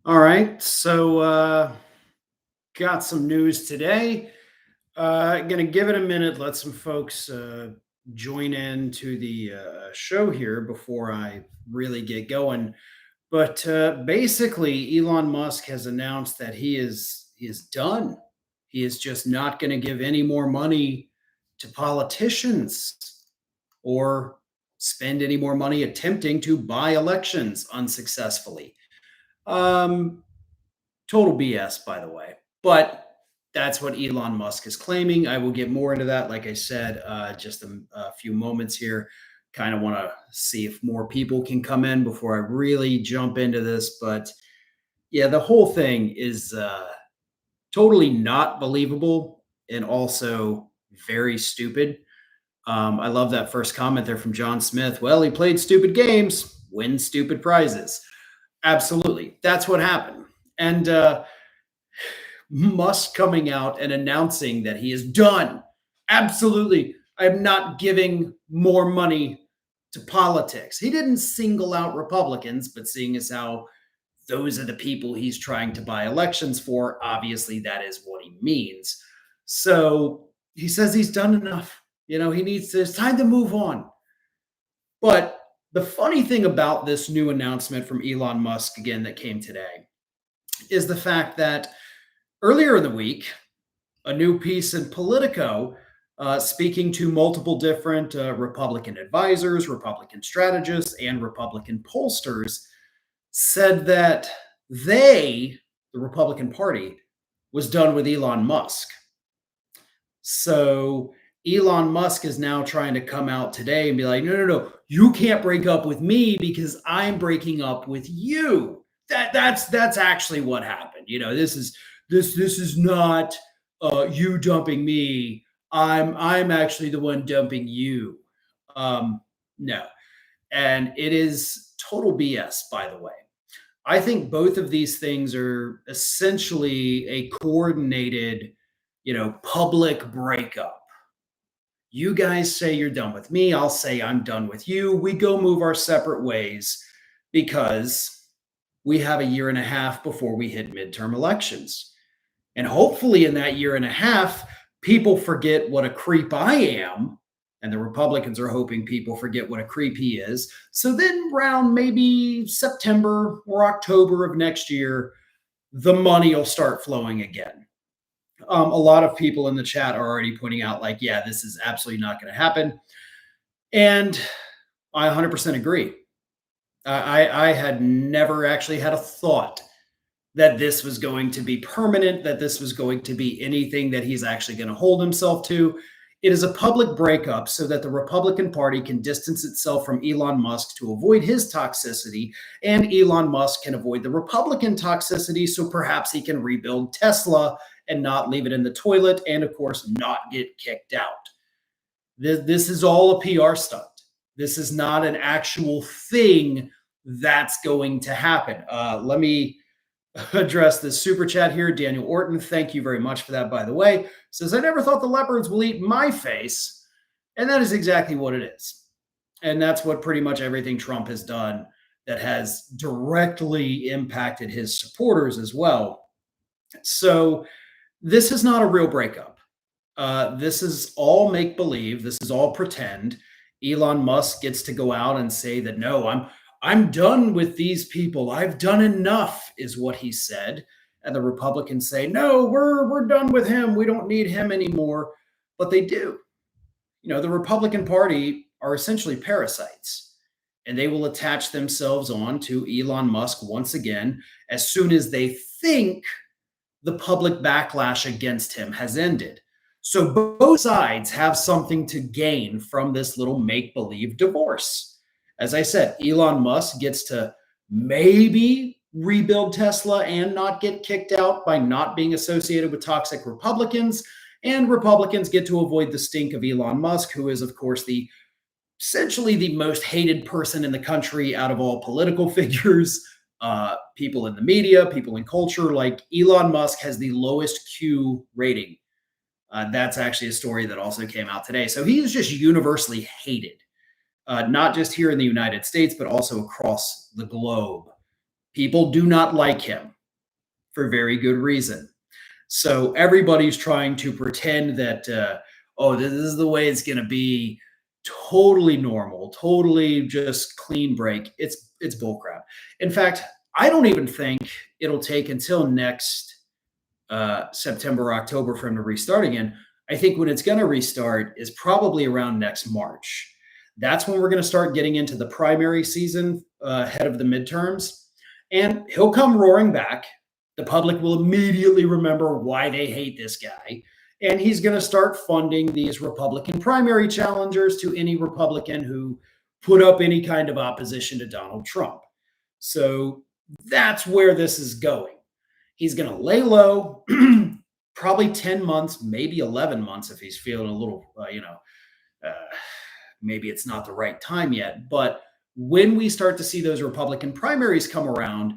All right, got some news today. Gonna give it a minute, let some folks join in to the show here before I really get going. But basically, Elon Musk has announced that he is done. He is just not going to give any more money to politicians or spend any more money attempting to buy elections unsuccessfully. Um, Total BS, by the way. But that's what Elon Musk is claiming. I will get more into that, like I said, just a few moments here. Kind of want to see if more people can come in before I really jump into this. But yeah, the whole thing is totally not believable and also very stupid. I love that first comment there from John Smith. Well, he played stupid games, wins stupid prizes. Absolutely. That's what happened. And Musk coming out and announcing that he is done. Absolutely. I'm not giving more money to politics. He didn't single out Republicans, but seeing as how those are the people he's trying to buy elections for, obviously that is what he means. So he says he's done enough. It's time to move on. But the funny thing about this new announcement from Elon Musk, again, that came today, is the fact that earlier in the week, a new piece in Politico, speaking to multiple different Republican advisors, Republican strategists, and Republican pollsters, said that the Republican Party, was done with Elon Musk. So Elon Musk is now trying to come out today and be like, no, no, no, you can't break up with me because I'm breaking up with you. That's actually what happened. This is not you dumping me. I'm actually the one dumping you. No, and it is total BS. By the way, I think both of these things are essentially a coordinated, public breakup. You guys say you're done with me. I'll say I'm done with you. We go move our separate ways because we have a year and a half before we hit midterm elections. And hopefully, in that year and a half, people forget what a creep I am. And the Republicans are hoping people forget what a creep he is. So then, around maybe September or October of next year, the money will start flowing again. A lot of people in the chat are already pointing out, like, yeah, this is absolutely not going to happen. And I 100% agree. I had never actually had a thought that this was going to be permanent, that this was going to be anything that he's actually going to hold himself to. It is a public breakup so that the Republican Party can distance itself from Elon Musk to avoid his toxicity, and Elon Musk can avoid the Republican toxicity so perhaps he can rebuild Tesla and not leave it in the toilet, and of course, not get kicked out. This is all a PR stunt. This is not an actual thing that's going to happen. Let me address this super chat here. Daniel Orton, thank you very much for that, by the way. Says, I never thought the leopards will eat my face. And that is exactly what it is. And that's what pretty much everything Trump has done that has directly impacted his supporters as well. So this is not a real breakup. This is all make believe. This is all pretend. Elon Musk gets to go out and say that, no, I'm done with these people. I've done enough, is what he said. And the Republicans say, no, we're done with him. We don't need him anymore. But they do. The Republican Party are essentially parasites, and they will attach themselves on to Elon Musk once again as soon as they think the public backlash against him has ended. So both sides have something to gain from this little make-believe divorce. As I said, Elon Musk gets to maybe rebuild Tesla and not get kicked out by not being associated with toxic Republicans. And Republicans get to avoid the stink of Elon Musk, who is, of course, essentially the most hated person in the country out of all political figures, people in the media, people in culture. Like, Elon Musk has the lowest Q rating. That's actually a story that also came out today. So he is just universally hated, not just here in the United States, but also across the globe. People do not like him for very good reason. So everybody's trying to pretend that, oh, this is the way it's going to be, totally normal, totally just clean break. It's bullcrap. In fact, I don't even think it'll take until next September, October for him to restart again. I think when it's going to restart is probably around next March. That's when we're going to start getting into the primary season ahead of the midterms. And he'll come roaring back. The public will immediately remember why they hate this guy. And he's going to start funding these Republican primary challengers to any Republican who put up any kind of opposition to Donald Trump. So that's where this is going. He's going to lay low, probably 10 months, maybe 11 months if he's feeling a little, maybe it's not the right time yet. But when we start to see those Republican primaries come around,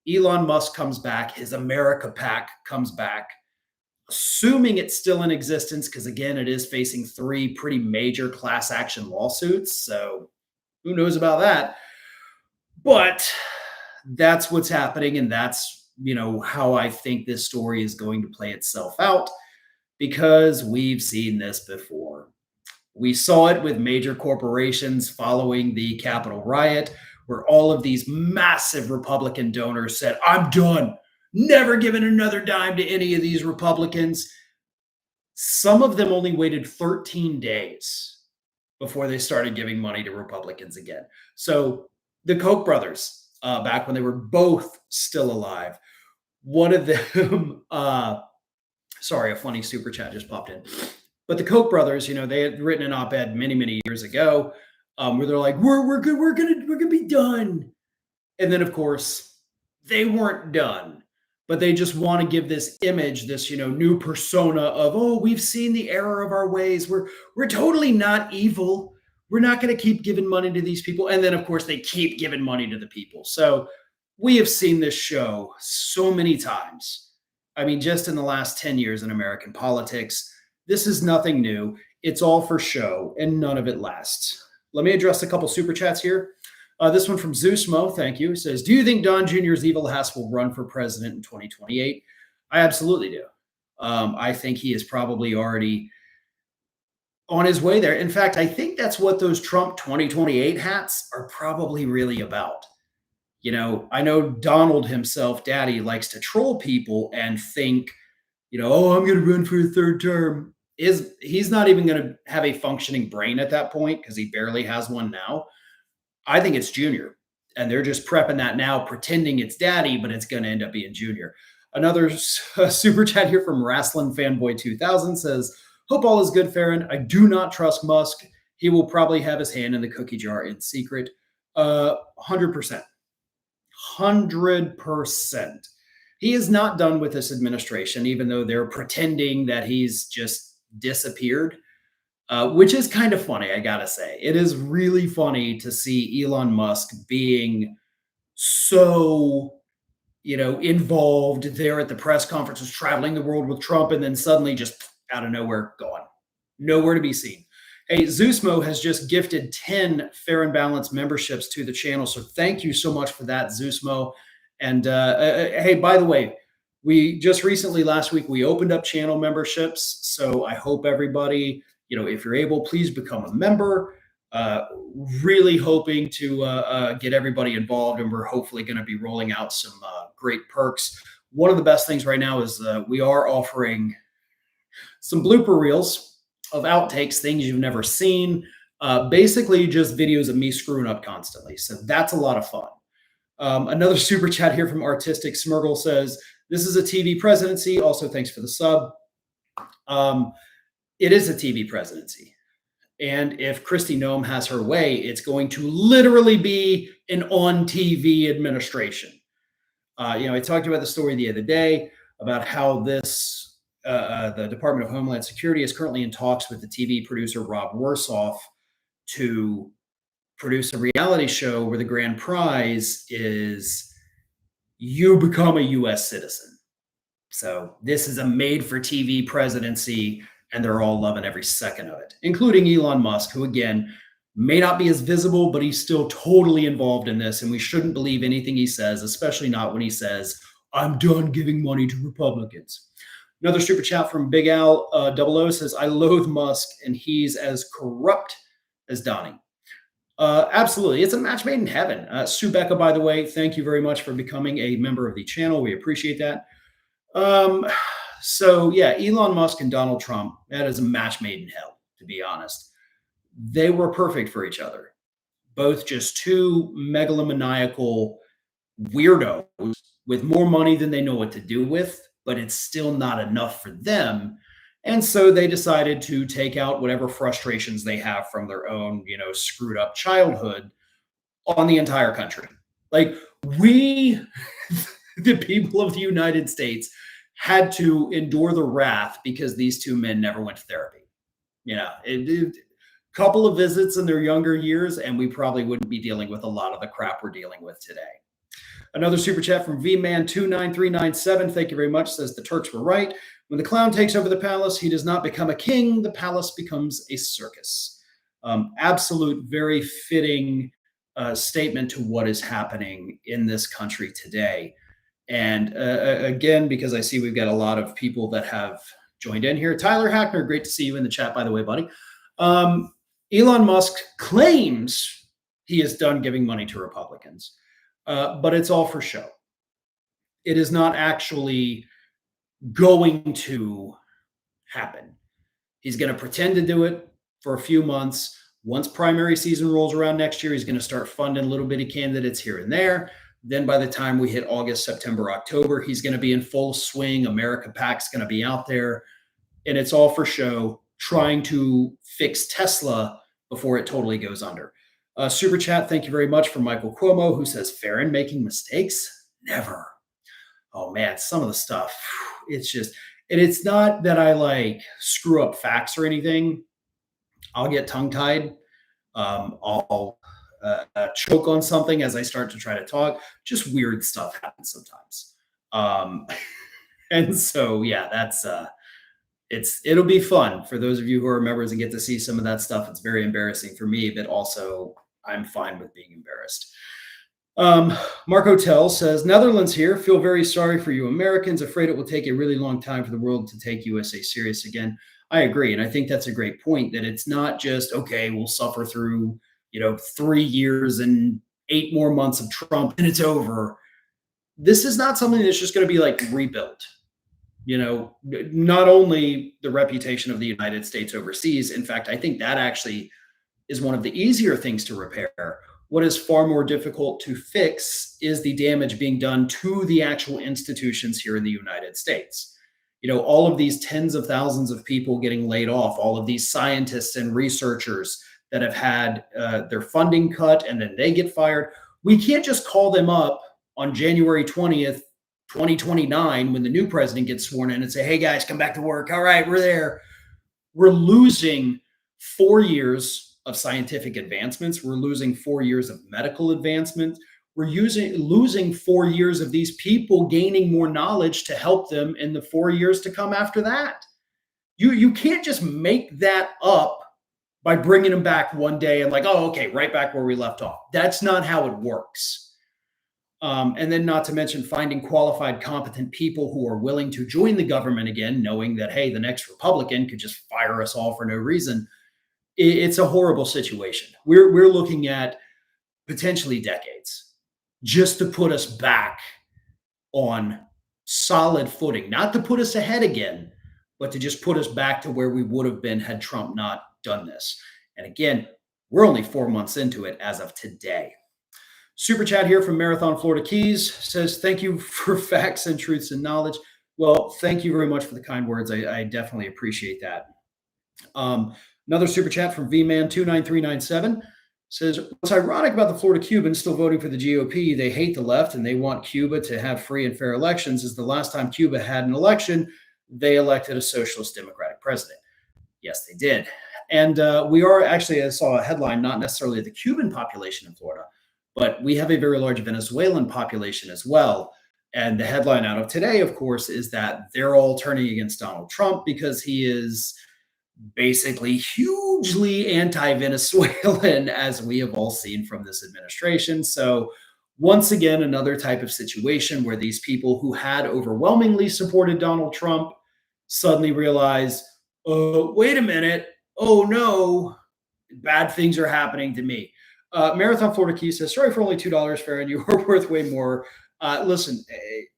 Elon Musk comes back, his America PAC comes back, assuming it's still in existence, because again, it is facing 3 pretty major class action lawsuits. So who knows about that? But that's what's happening. And that's, how I think this story is going to play itself out, because we've seen this before. We saw it with major corporations following the Capitol riot, where all of these massive Republican donors said, I'm done, never giving another dime to any of these Republicans. Some of them only waited 13 days before they started giving money to Republicans again. So the Koch brothers, back when they were both still alive, one of them, sorry, a funny super chat just popped in. But the Koch brothers, they had written an op-ed many, many years ago, where they're like, we're good, we're gonna be done. And then, of course, they weren't done, but they just want to give this image, this new persona of, oh, we've seen the error of our ways. We're totally not evil. We're not going to keep giving money to these people. And then, of course, they keep giving money to the people. So we have seen this show so many times. I mean, just in the last 10 years in American politics, this is nothing new. It's all for show, and none of it lasts. Let me address a couple super chats here. This one from Zeusmo, thank you, says, do you think Don Jr.'s evil ass will run for president in 2028? I absolutely do. I think he is probably already on his way there. In fact, I think that's what those Trump 2028 hats are probably really about. I know Donald himself, daddy, likes to troll people and think, oh, I'm going to run for a 3rd term. He's not even going to have a functioning brain at that point, because he barely has one now. I think it's Junior, and they're just prepping that now, pretending it's daddy, but it's going to end up being Junior. Another super chat here from Wrestling Fanboy 2000 says, hope all is good, Farron. I do not trust Musk. He will probably have his hand in the cookie jar in secret. 100%. 100%. He is not done with this administration, even though they're pretending that he's just disappeared, which is kind of funny, I gotta say. It is really funny to see Elon Musk being so, involved there at the press conferences, traveling the world with Trump, and then suddenly just out of nowhere, gone. Nowhere to be seen. Hey, Zeusmo has just gifted 10 Fair and Balanced memberships to the channel. So thank you so much for that, Zeusmo. And hey, by the way, we just recently, last week, we opened up channel memberships. So I hope everybody, if you're able, please become a member. Really hoping to get everybody involved. And we're hopefully going to be rolling out some great perks. One of the best things right now is we are offering some blooper reels of outtakes, things you've never seen, basically just videos of me screwing up constantly. So that's a lot of fun. Another super chat here from Artistic Smurgle says, this is a TV presidency. Also, thanks for the sub. It is a TV presidency. And if Kristi Noem has her way, it's going to literally be an on TV administration. I talked about the story the other day about how this, the Department of Homeland Security is currently in talks with the TV producer Rob Warsoff to produce a reality show where the grand prize is you become a U.S. citizen. So this is a made-for-TV presidency, and they're all loving every second of it, including Elon Musk, who, again, may not be as visible, but he's still totally involved in this. And we shouldn't believe anything he says, especially not when he says, I'm done giving money to Republicans. Another super chat from Big Al 00 says, I loathe Musk and he's as corrupt as Donnie. Absolutely. It's a match made in heaven. Sue Becca, by the way, thank you very much for becoming a member of the channel. We appreciate that. So, yeah, Elon Musk and Donald Trump, that is a match made in hell, to be honest. They were perfect for each other. Both just two megalomaniacal weirdos with more money than they know what to do with, but it's still not enough for them. And so they decided to take out whatever frustrations they have from their own, screwed up childhood on the entire country. Like we, the people of the United States, had to endure the wrath because these two men never went to therapy. A couple of visits in their younger years, and we probably wouldn't be dealing with a lot of the crap we're dealing with today. Another super chat from VMan29397. Thank you very much. Says the Turks were right. When the clown takes over the palace, he does not become a king. The palace becomes a circus. Absolute, very fitting statement to what is happening in this country today. And again, because I see we've got a lot of people that have joined in here. Tyler Hackner, great to see you in the chat, by the way, buddy. Elon Musk claims he is done giving money to Republicans. But it's all for show. It is not actually going to happen. He's going to pretend to do it for a few months. Once primary season rolls around next year, he's going to start funding little bitty candidates here and there. Then by the time we hit August, September, October, he's going to be in full swing. America PAC's going to be out there. And it's all for show, trying to fix Tesla before it totally goes under. Super chat, thank you very much from Michael Cuomo, who says, Farron making mistakes? Never. Oh man, some of the stuff, it's just, and it's not that I screw up facts or anything. I'll get tongue-tied. I'll choke on something as I start to try to talk. Just weird stuff happens sometimes. And so, yeah, that's, it'll be fun for those of you who are members and get to see some of that stuff. It's very embarrassing for me, but also I'm fine with being embarrassed. Marco Tell says, Netherlands here, feel very sorry for you Americans, afraid it will take a really long time for the world to take USA serious again. I agree. And I think that's a great point, that it's not just, okay, we'll suffer through, 3 years and 8 more months of Trump and it's over. This is not something that's just going to be rebuilt. Not only the reputation of the United States overseas. In fact, I think that actually is one of the easier things to repair. What is far more difficult to fix is the damage being done to the actual institutions here in the United States. All of these tens of thousands of people getting laid off, all of these scientists and researchers that have had their funding cut and then they get fired. We can't just call them up on January 20th, 2029, when the new president gets sworn in and say, hey guys, come back to work. All right, we're there. We're losing 4 years of scientific advancements. We're losing 4 years of medical advancements. We're losing 4 years of these people gaining more knowledge to help them in the 4 years to come after that. You can't just make that up by bringing them back one day and oh, okay, right back where we left off. That's not how it works. And then not to mention finding qualified, competent people who are willing to join the government again, knowing that, hey, the next Republican could just fire us all for no reason. It's a horrible situation. We're looking at potentially decades just to put us back on solid footing, not to put us ahead again, but to just put us back to where we would have been had Trump not done this. And again, we're only 4 months into it as of today. Super chat here from Marathon Florida Keys says, thank you for facts and truths and knowledge. Well, thank you very much for the kind words. I definitely appreciate that. Another super chat from VMan29397 says, what's ironic about the Florida Cubans still voting for the GOP, they hate the left and they want Cuba to have free and fair elections, is the last time Cuba had an election, they elected a socialist democratic president. Yes, they did. And we are actually, I saw a headline, not necessarily the Cuban population in Florida, but we have a very large Venezuelan population as well. And the headline out of today, of course, is that they're all turning against Donald Trump because he is basically hugely anti-Venezuelan, as we have all seen from this administration. So once again, another type of situation where these people who had overwhelmingly supported Donald Trump suddenly realize, oh, wait a minute. Oh no, bad things are happening to me. Marathon Florida Key says, sorry for only $2, Farron. You are worth way more. Listen,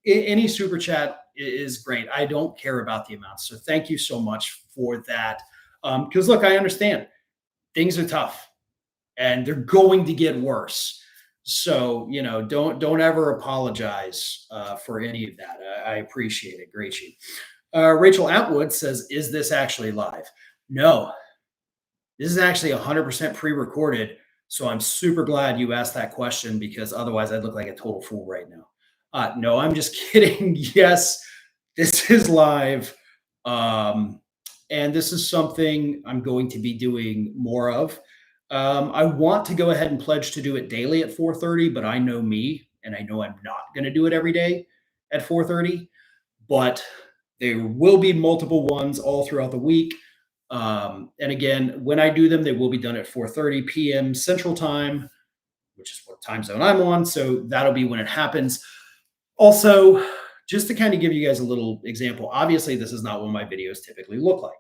any super chat is great. I don't care about the amounts. So thank you so much for that. Because look, I understand things are tough and they're going to get worse. So, don't ever apologize for any of that. I appreciate it. Great sheet. Rachel Atwood says, is this actually live? No, this is actually 100% pre-recorded. So I'm super glad you asked that question because otherwise I'd look like a total fool right now. No, I'm just kidding. Yes, this is live. And this is something I'm going to be doing more of. I want to go ahead and pledge to do it daily at 4:30, but I know me and I know I'm not going to do it every day at 4:30, but there will be multiple ones all throughout the week. And again, when I do them, they will be done at 4:30 p.m. Central Time, which is what time zone I'm on. So that'll be when it happens. Also, just to kind of give you guys a little example, obviously, this is not what my videos typically look like.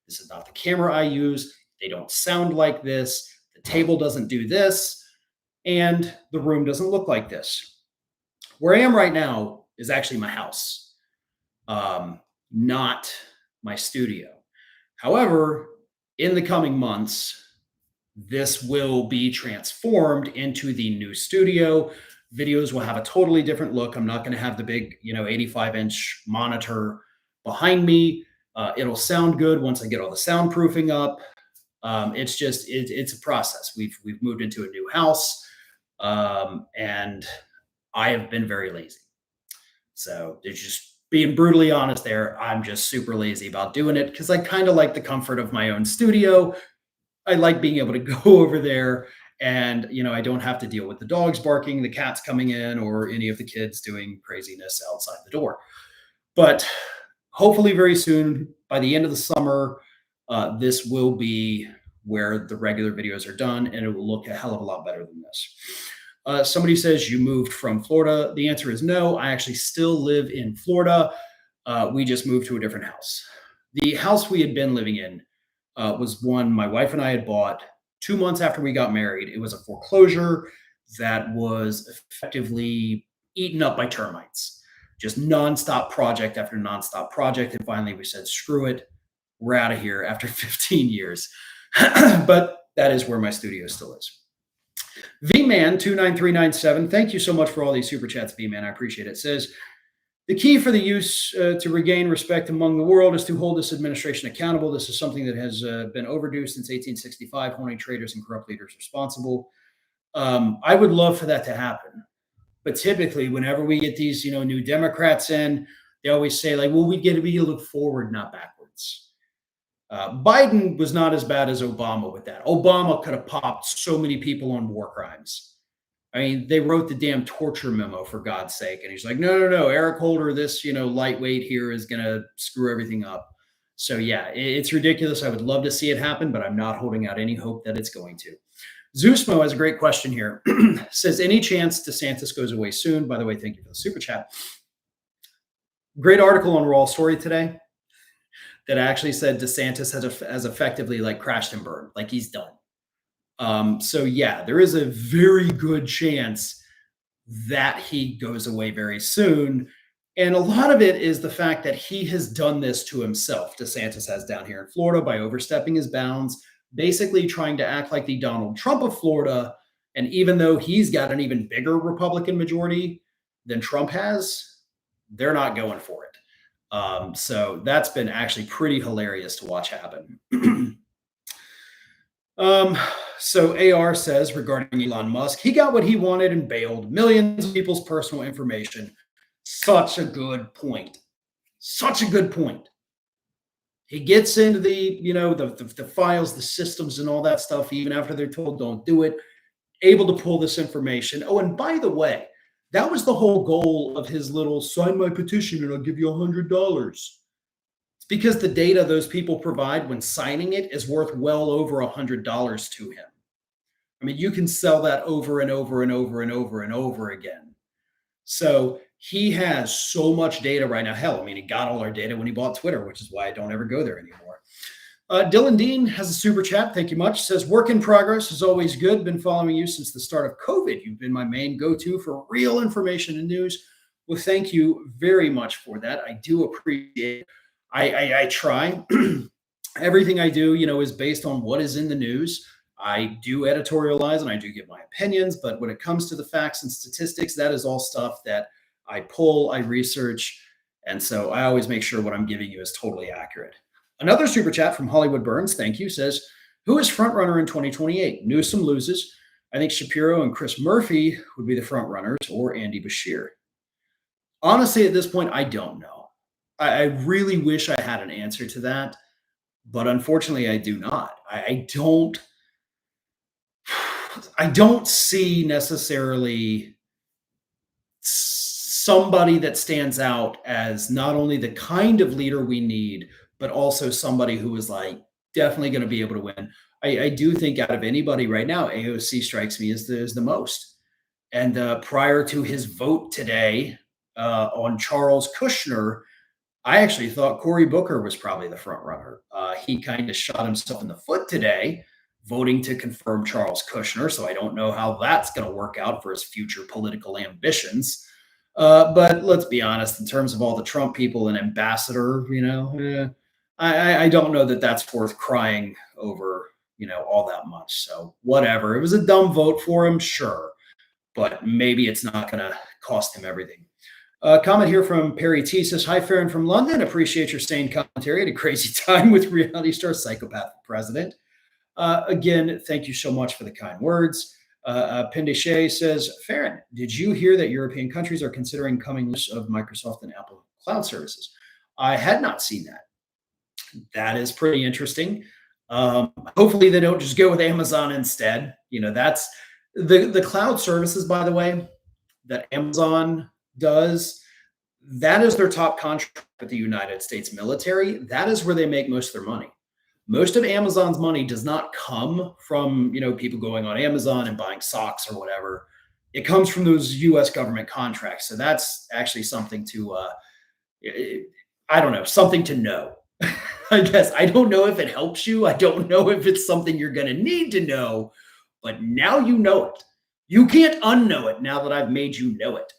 This is not the camera I use. They don't sound like this. The table doesn't do this. And the room doesn't look like this. Where I am right now is actually my house, not my studio. However, in the coming months, this will be transformed into the new studio. Videos will have a totally different look. I'm not going to have the big, 85-inch monitor behind me. It'll sound good once I get all the soundproofing up. It's a process. We've moved into a new house, and I have been very lazy. So there's just being brutally honest there. I'm just super lazy about doing it because I kind of like the comfort of my own studio. I like being able to go over there and, I don't have to deal with the dogs barking, the cats coming in, or any of the kids doing craziness outside the door. But hopefully very soon, by the end of the summer, this will be where the regular videos are done and it will look a hell of a lot better than this. Somebody says you moved from Florida. The answer is no. I actually still live in Florida. We just moved to a different house. The house we had been living in was one my wife and I had bought 2 months after we got married. It was a foreclosure that was effectively eaten up by termites, just nonstop project after nonstop project. And finally we said, screw it. We're out of here after 15 years. But that is where my studio still is. VMan29397, thank you so much for all these super chats, VMan. I appreciate it. Says, the key for the use to regain respect among the world is to hold this administration accountable. This is something that has been overdue since 1865, holding traitors and corrupt leaders responsible. I would love for that to happen. But typically, whenever we get these, new Democrats in, they always say, like, well, we get to be look forward, not backwards. Biden was not as bad as Obama with that. Obama could have popped so many people on war crimes. I mean, they wrote the damn torture memo, for God's sake. And he's like, no, Eric Holder, this, lightweight here is going to screw everything up. So yeah, it's ridiculous. I would love to see it happen, but I'm not holding out any hope that it's going to. Zeusmo has a great question here. Says, any chance DeSantis goes away soon? By the way, thank you for the super chat. Great article on Raw Story today that actually said DeSantis has effectively like crashed and burned, like he's done. So yeah, there is a very good chance that he goes away very soon. And a lot of it is the fact that he has done this to himself. DeSantis has down here in Florida by overstepping his bounds, basically trying to act like the Donald Trump of Florida. And even though he's got an even bigger Republican majority than Trump has, they're not going for it. So that's been actually pretty hilarious to watch happen. So AR says regarding Elon Musk, he got what he wanted and bailed millions of people's personal information. Such a good point. Such a good point. He gets into the, the files, the systems and all that stuff, even after they're told don't do it, able to pull this information. Oh, and by the way, that was the whole goal of his little sign my petition and I'll give you $100. It's because the data those people provide when signing it is worth well over $100 to him. I mean, you can sell that over and over and over and over and over again. So he has so much data right now. Hell, I mean, he got all our data when he bought Twitter, which is why I don't ever go there anymore. Dylan Dean has a super chat. Thank you much. Says, work in progress is always good. Been following you since the start of COVID. You've been my main go-to for real information and news. Well, thank you very much for that. I do appreciate it. I try. Everything I do, is based on what is in the news. I do editorialize and I do give my opinions, but when it comes to the facts and statistics, that is all stuff that I pull, I research, and so I always make sure what I'm giving you is totally accurate. Another super chat from Hollywood Burns, thank you, says, who is front runner in 2028? Newsom loses. I think Shapiro and Chris Murphy would be the front runners, or Andy Bashir. Honestly, at this point, I don't know. I really wish I had an answer to that, but unfortunately, I do not. I don't see necessarily somebody that stands out as not only the kind of leader we need, but also somebody who is like definitely going to be able to win. I do think out of anybody right now, AOC strikes me as the most. And prior to his vote today on Charles Kushner, I actually thought Cory Booker was probably the front runner. He kind of shot himself in the foot today, voting to confirm Charles Kushner. So I don't know how that's going to work out for his future political ambitions. But let's be honest, in terms of all the Trump people and ambassador, I don't know that that's worth crying over, all that much. So whatever. It was a dumb vote for him, sure, but maybe it's not going to cost him everything. Comment here from Perry T says, hi, Farron from London. Appreciate your sane commentary at a crazy time with reality star psychopath president. Again, thank you so much for the kind words. Pendeshe says, Farron, did you hear that European countries are considering coming loose of Microsoft and Apple cloud services? I had not seen that. That is pretty interesting. Hopefully they don't just go with Amazon instead. That's the cloud services, by the way, that Amazon does. That is their top contract with the United States military. That is where they make most of their money. Most of Amazon's money does not come from, people going on Amazon and buying socks or whatever. It comes from those US government contracts. So that's actually something to, I don't know, something to know. I guess. I don't know if it helps you. I don't know if it's something you're going to need to know, but now you know it. You can't unknow it now that I've made you know it.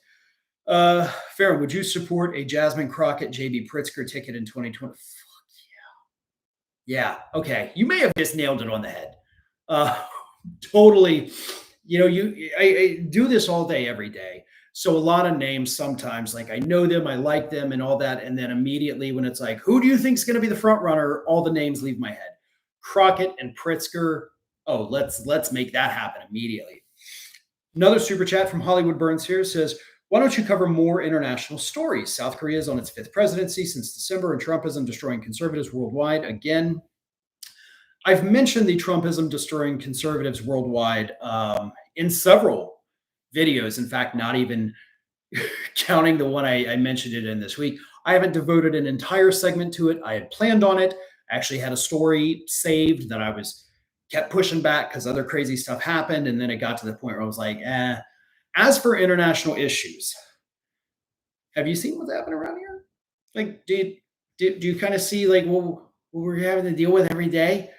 Farron, would you support a Jasmine Crockett, JB Pritzker ticket in 2020? Fuck yeah. Yeah. Okay. You may have just nailed it on the head. Totally. I do this all day, every day. So a lot of names sometimes, like I know them, I like them and all that. And then immediately when it's like, who do you think is going to be the front runner? All the names leave my head. Crockett and Pritzker. Oh, let's make that happen immediately. Another super chat from Hollywood Burns here says, why don't you cover more international stories? South Korea is on its 5th presidency since December, and Trumpism destroying conservatives worldwide. Again, I've mentioned the Trumpism destroying conservatives worldwide in several videos. In fact, not even counting the one I mentioned it in this week. I haven't devoted an entire segment to it. I had planned on it. I actually had a story saved that I kept pushing back because other crazy stuff happened. And then it got to the point where I was like, As for international issues, have you seen what's happening around here? Like, do you kind of see like what we're having to deal with every day?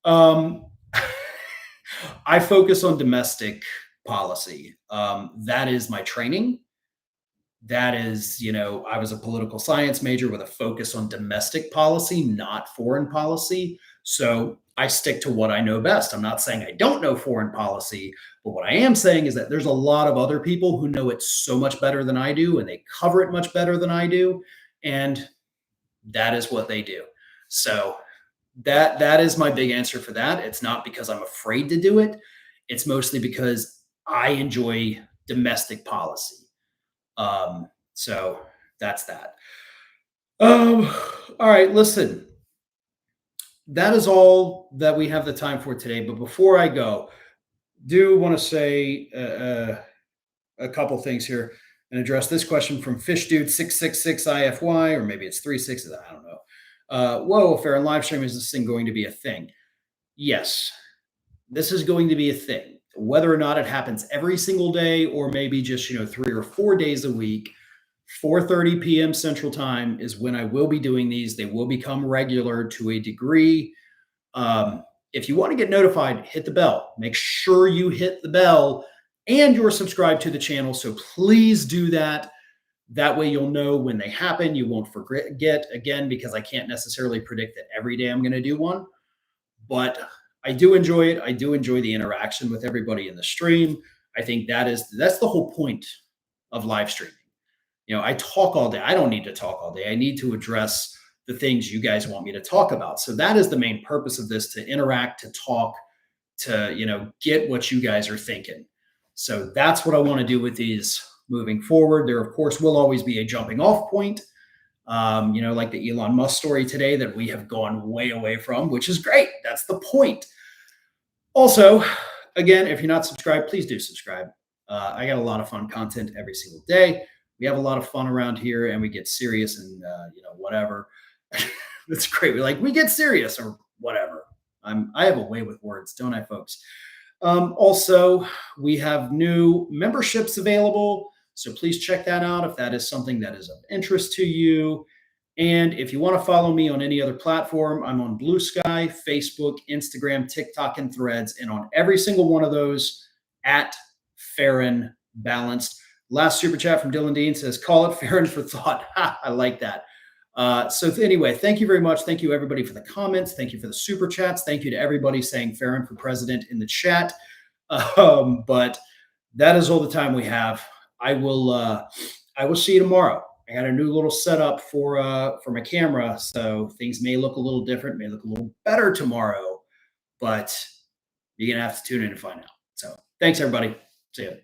I focus on domestic policy. That is my training. That is, I was a political science major with a focus on domestic policy, not foreign policy. So I stick to what I know best. I'm not saying I don't know foreign policy, but what I am saying is that there's a lot of other people who know it so much better than I do, and they cover it much better than I do. And that is what they do. So that is my big answer for that. It's not because I'm afraid to do it. It's mostly because I enjoy domestic policy. So that's that. All right, listen. That is all that we have the time for today. But before I go, do want to say a couple things here and address this question from Fish Dude 666 IFY, or maybe it's 36. I don't know. whoa, Farron, live stream, is this thing going to be a thing? Yes, this is going to be a thing. Whether or not it happens every single day or maybe just, 3 or 4 days a week, 4:30 p.m. Central Time is when I will be doing these. They will become regular to a degree. If you want to get notified, hit the bell. Make sure you hit the bell and you're subscribed to the channel. So please do that. That way you'll know when they happen. You won't forget again, because I can't necessarily predict that every day I'm going to do one. But I do enjoy it. I do enjoy the interaction with everybody in the stream. I think that's the whole point of live streaming. I talk all day. I don't need to talk all day. I need to address the things you guys want me to talk about. So that is the main purpose of this, to interact, to talk, to, get what you guys are thinking. So that's what I want to do with these moving forward. There, of course, will always be a jumping off point, like the Elon Musk story today that we have gone way away from, which is great. That's the point. Also, again, if you're not subscribed, please do subscribe. I got a lot of fun content every single day. We have a lot of fun around here, and we get serious and whatever. It's great. We get serious or whatever. I have a way with words, don't I, folks? Also, we have new memberships available, so please check that out if that is something that is of interest to you. And if you want to follow me on any other platform, I'm on Blue Sky, Facebook, Instagram, TikTok, and Threads, and on every single one of those at Farron Balanced. Last super chat from Dylan Dean says, "Call it Farron for thought." I like that. Anyway, thank you very much. Thank you, everybody, for the comments. Thank you for the super chats. Thank you to everybody saying Farron for president in the chat. But that is all the time we have. I will see you tomorrow. I got a new little setup for my camera, so things may look a little different, may look a little better tomorrow, but you're gonna have to tune in to find out. So thanks, everybody. See you.